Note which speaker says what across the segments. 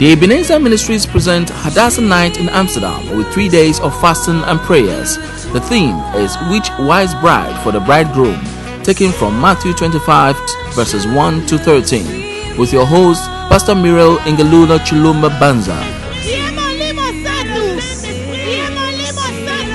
Speaker 1: The Ebenezer Ministries present Hadassah Night in Amsterdam with 3 days of fasting and prayers. The theme is Which Wise Bride for the Bridegroom, taken from Matthew 25 verses 1 to 13, with your host, Pastor Muriel Ingeluna Chilumba Banza,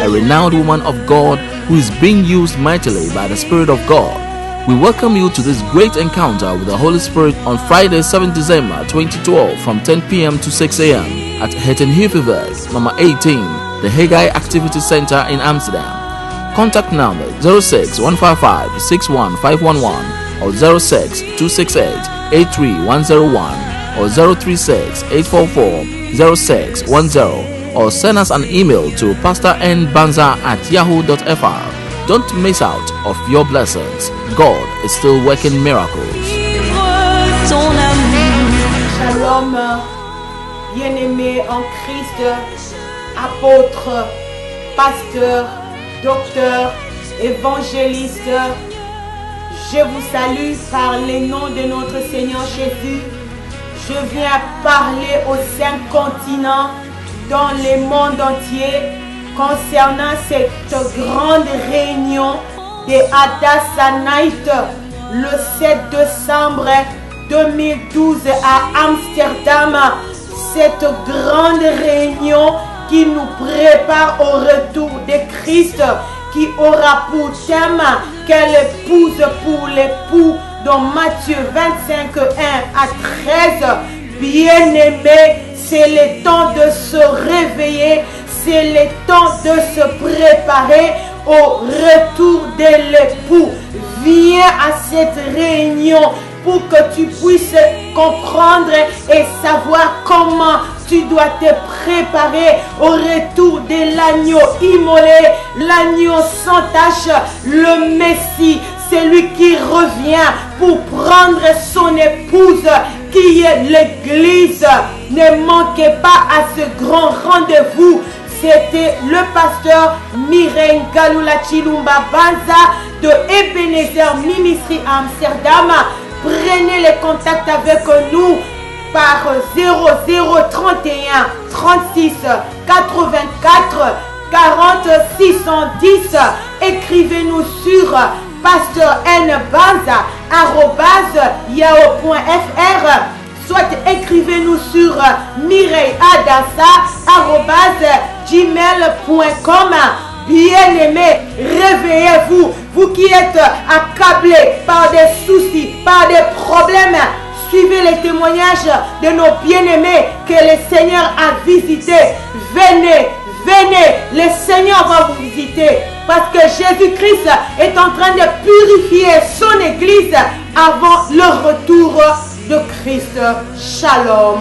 Speaker 1: a renowned woman of God who is being used mightily by the Spirit of God. We welcome you to this great encounter with the Holy Spirit on Friday, 7 December 2012 from 10 p.m. to 6 a.m. at Hettenheuvelweg, number 18, the Haggai Activity Center in Amsterdam. Contact number 06-155-61511 or 06-268-83101 or 036-844-0610 or send us an email to pastornbanza@yahoo.fr. Don't miss out of your blessings. God is still working miracles.
Speaker 2: Shalom, bien-aimés en Christ, apôtres, pasteurs, docteurs, évangélistes. Je vous salue par les noms de notre Seigneur Jésus. Je viens parler aux 5 continents, dans le monde entier, concernant cette grande réunion de Hadassah Night le 7 décembre 2012 à Amsterdam. Cette grande réunion qui nous prépare au retour de Christ, qui aura pour thème qu'elle épouse pour l'époux dans Matthieu 25, 1 à 13. Bien-aimés, c'est le temps de se réveiller. C'est le temps de se préparer au retour de l'époux. Viens à cette réunion pour que tu puisses comprendre et savoir comment tu dois te préparer au retour de l'agneau immolé, l'agneau sans tache, le Messie, celui qui revient pour prendre son épouse qui est l'Église. Ne manquez pas à ce grand rendez-vous. C'était le pasteur Muriel Ingeluna Chilumba Banza de Ebenezer Ministry Amsterdam. Prenez les contacts avec nous par 0031 36 84 40 610. Écrivez-nous sur pastornbanza@yahoo.fr. Soit écrivez-nous sur mireilladassa@gmail.com. Bien-aimés, réveillez-vous, vous qui êtes accablés par des soucis, par des problèmes. Suivez les témoignages de nos bien-aimés que le Seigneur a visités. Venez, venez, le Seigneur va vous visiter. Parce que Jésus-Christ est en train de purifier son Église avant le retour de Christ. Shalom.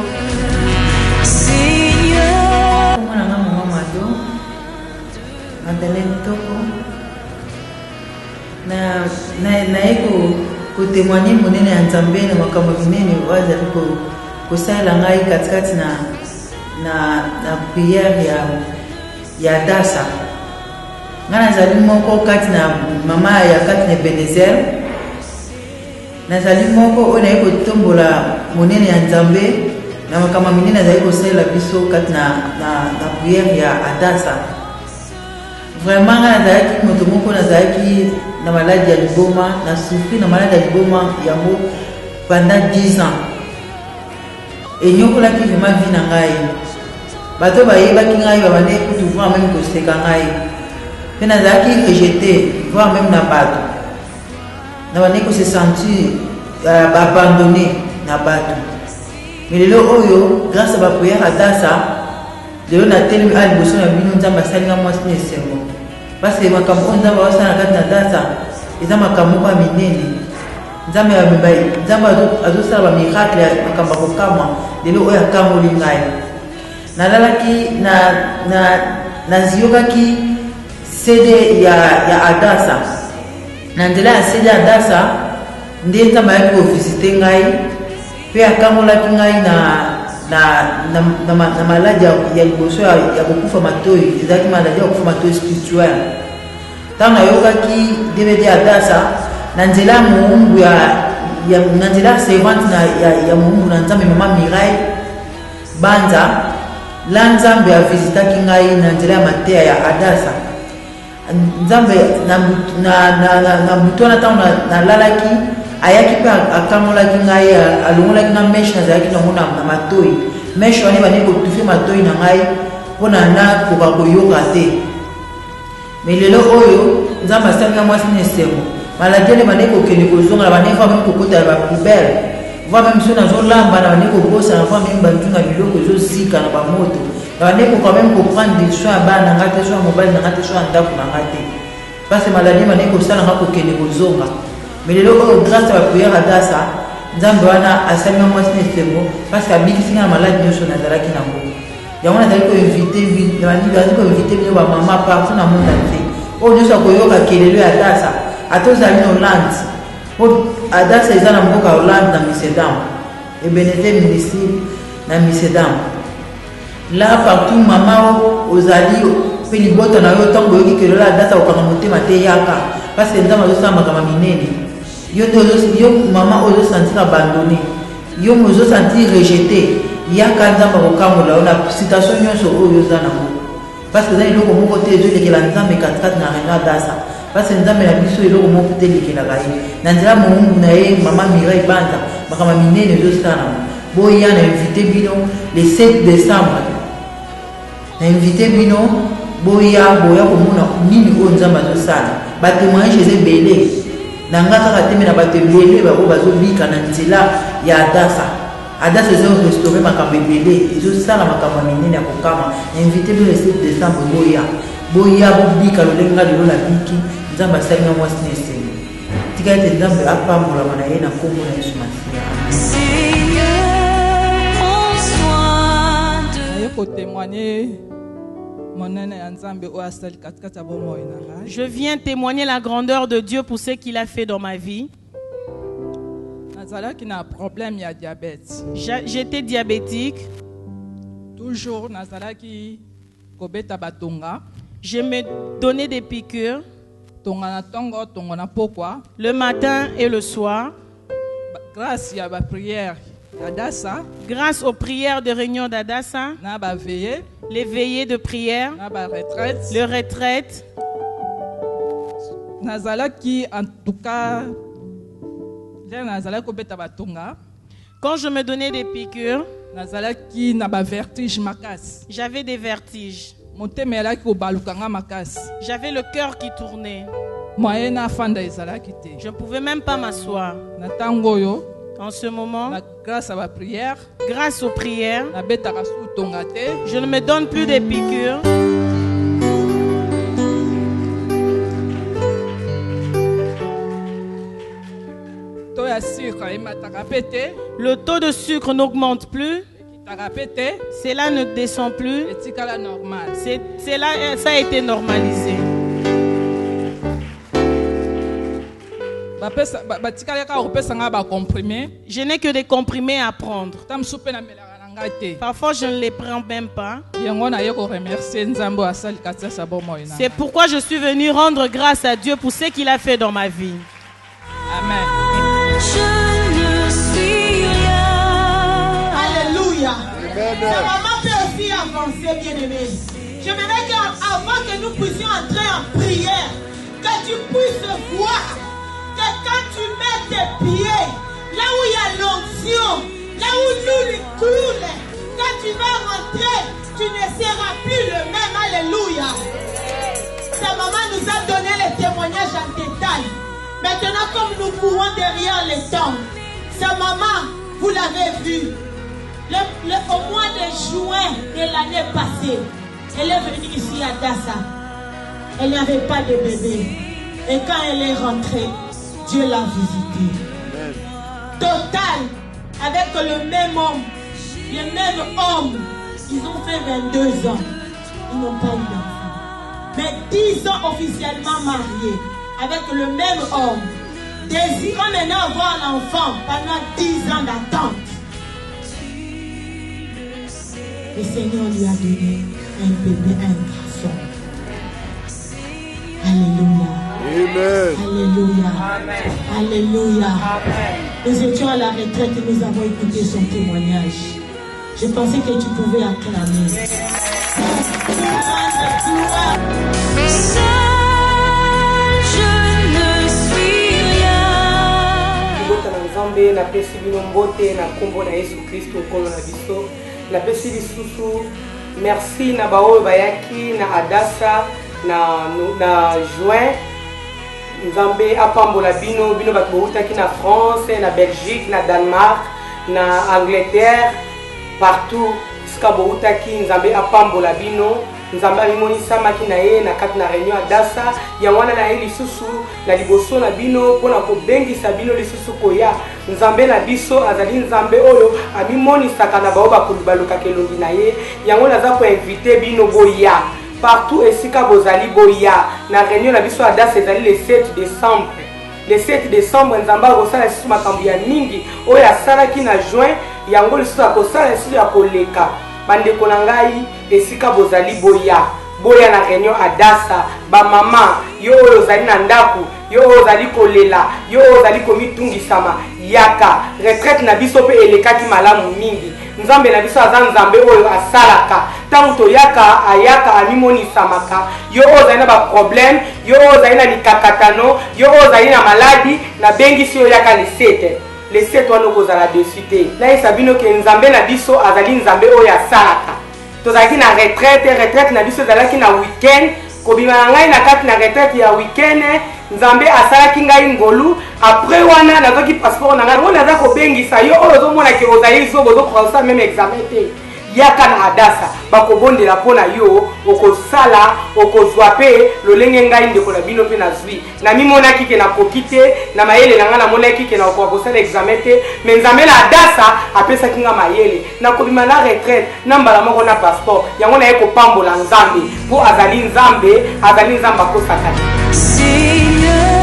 Speaker 3: Ko témoigner monene ya Nzambe na makambo minene wazali ko sala ngai katikati na prière ya Hadassah. Ngana zali moko kati na mama ya kati na Ebenezer. Nazali moko ona ko tombola monene ya Nzambe na makambo minene zali ko sala biso kati na prière ya Hadassah. Vraiment nazalaki moto moko nazalaki na maladie ya liboma, na souffri na maladie ya liboma yango pendant 10 ans. Et nyokolaki vraiment vie na ngai. Bato bayebaki ngai babande kutu voir même koseka ngai. Pe nazalaki rejeté, voir même na bato. Na bande ko se sentir abandonné na bato. Mais lelo oyo grâce à ba prière Hadassah, lelo na telemi ali boso na bino Nzambe asalinga mwasi ne sengo. Parce que makambo Nzambe wasala kati na Hadassah eza makambo ba minene. Nzambe azosala ba miracle ya makambo kokamwa lelo oyo akamoli ngai. Nalalaki na ziyokaki CD ya Hadassah. Na nzela ya CD ya Hadassah nde Nzambe ayaki kovisite ngai pe akamolaki ngai na maladie ya liboso ya kokufa matoi. Ezalaki maladie ya kokufa matoi spirituel. Ntango nayokaki DVD ya Hadassah na nzela moumbu ya na nzela servante ya moumbu na Nzambe mama Mirail banza la nzambe avisitaki ngai na nzela ya mateya ya Adasa. Nzambe na butona ntango nalalaki ayaki mpe akangolaki ngai alongolaki nga meshe nazalaki nango na matoi. Meshe wana bani kotufe matoi na ngai mpona nakoka koyoka te. Me lelo oyo nzambe asali nga mwasi na esengo maladi ane bani kokende kozonga na bani va meme kokota na bapoubele va meme so nazolamba na bani kobosa na va meme bantunga biloko ezosika na bamoto na bani koka meme koprendre soin ya bana na nga te soin ya mobali na nga te soin ya ndako na nga te parce maladi bani kosala nga kokende kozonga. Me lelo oyo grâce ya bapriere Adasa nzambe wana asali nga mwasi na esengo parce abikisi nga na maladi nyonso nazalaki nango. Yango nazali koinvite bino bamama partout na monde entier oyo nyonso akoyoka kelelo ya Adasa ata ozali na Hollande. Adasa eza na mboka Hollande na Amsterdam, Ebenezer ministre na Amsterdam. La partout mama ozali mpe libota na yo ntango oyoki kelelo ya Adasa okanga motema te yaka parce que nzambe azosala makambo minene. Yo mama ozosentir abandonné, yo ozosentir rejeté, yaka nzambe akokambola yo na situation nyonso oyo oza nango parce que eza eloko moko te ezolekela nzambe katikati na reno Adasa parce que nzambe na biso eloko moko te elekelaka ye na nzela moumbu na ye mama Mireille Banza makambo minene ezosala nango. Boya na invité bino le 7 décembre na invité bino boya komona nini oyo nzambe azosala batémoignage eza ebele na nga kaka te me na bato ebele baoyo bazobika na nzela ya Adasa. Adasa eza restauré makambo ebele ezosala makambo minene ya kokama na invité bino le 7 décembre boya bobika lolenge nga lelo na biki nzambe asali nga mwasi na esengo tika ete nzambe apambolama na ye na kombo na Yesu Masiya.
Speaker 2: Je viens témoigner la grandeur de Dieu pour ce qu'il a fait dans ma vie. J'étais diabétique.
Speaker 4: Toujours,
Speaker 2: je me donnais des piqûres le matin et le soir. Grâce aux prières de réunion d'Adasa, les veillées de prière, les retraites,
Speaker 4: en tout cas,
Speaker 2: quand je me donnais des piqûres, j'avais des vertiges. J'avais le cœur qui tournait. Je ne pouvais même pas m'asseoir. En ce moment, grâce aux prières, je ne me donne plus des piqûres. Le taux de sucre n'augmente plus. Cela ne descend plus. Ça a été normalisé. Je n'ai que des comprimés à prendre. Parfois je ne les prends même pas. C'est pourquoi je suis venu rendre grâce à Dieu pour ce qu'il a fait dans ma vie.
Speaker 4: Amen.
Speaker 5: Je ne suis rien.
Speaker 2: Alléluia. La maman peut aussi avancer, bien-aimé. J'aimerais qu'avant que nous puissions entrer en prière, que tu puisses voir que quand tu mets tes pieds là où il y a l'onction, là où l'huile coule, quand tu vas rentrer, tu ne seras plus le même. Alléluia. Ta maman nous a donné les témoignages en détail. Maintenant, comme nous courons derrière les temps, sa maman, vous l'avez vu, au mois de juin de l'année passée, elle est venue ici à Dassa. Elle n'avait pas de bébé. Et quand elle est rentrée, Dieu l'a visitée. Total, avec le même homme, ils ont fait 22 ans. Ils n'ont pas eu d'enfant. Mais 10 ans officiellement mariés, avec le même homme, désirant maintenant avoir l'enfant pendant 10 ans d'attente. Le Seigneur lui a donné un bébé, un garçon. Alléluia.
Speaker 5: Amen.
Speaker 2: Alléluia.
Speaker 5: Amen.
Speaker 2: Alléluia.
Speaker 5: Amen.
Speaker 2: Nous étions à la retraite et nous avons écouté son témoignage.
Speaker 6: Je pensais que tu pouvais acclamer.
Speaker 5: Seul, je ne suis rien.
Speaker 2: Bota na Nzambe na pesi bino mbote na kombo na Yesu Kristo okolo na biso. Na pesi lisusu merci na baoyo bayaki na Adassa na juin. Nzambe apambola bino bato boutaki na France, na Belgique, na Danemark, na Angleterre, partout ska boutaki. Nzambe apambola bino. Nzambe amonisa maki na ye na kati na réunion Adassa ya wana na ye lisusu na liboso na bino pona ko bengisa bino lisusu koya. Nzambe na biso azali Nzambe oyo amimonisaka na bao bakolubaluka kelongi na ye. Yango naza ko inviter bino boya partout esika bozali boya na réunion na biso Adassa ezali le 7 décembre. Le 7 décembre Nzambe akosala lisusu makambo ya mingi oyo asalaki na juin yango lisusu akosala lisusu ya koleka. Bandeko na ngai esika bozali boya na réunion Adassa ba mama yo oyo ozali na ndaku yo oyo ozali kolela yo oyo ozali komitungisama yaka retraite na biso pe elekaki malamu mingi. Nzambe na biso aza Nzambe oyo asalaka tango toyaka ayaka amimonisamaka yo oyo ozali na ba problème yo oyo ozali na likakatano yo oyo ozali na maladi na bengisi yo yaka le 7 les 7 wana okozala dessus te. Na yesa bino ke Nzambe na biso azali Nzambe oyo asalaka. Tozalaki na retraite na biso ezalaki na weekend. Kobima na ngai na kati na retraite ya weekend Nzambe asalaki ngai ngolu. Après wana nazaki passeport na ngai ngo naza kobengisa yo oyo ozomona ke ozali zo bozokosa même examen te. Yaka na Adassa bakobondela pona yo okosala okozwa pe lolenge ngai ndeko na bino pe nazwi na mimonaki ke na kokite na mayele na nga na monaki ke na okosala examen te mais Nzambe na Adassa apesaki nga mayele na kobima na retraite na mbala moko na passeport yango na ye kopambola Nzambe po azali Nzambe akosaka.
Speaker 5: Seigneur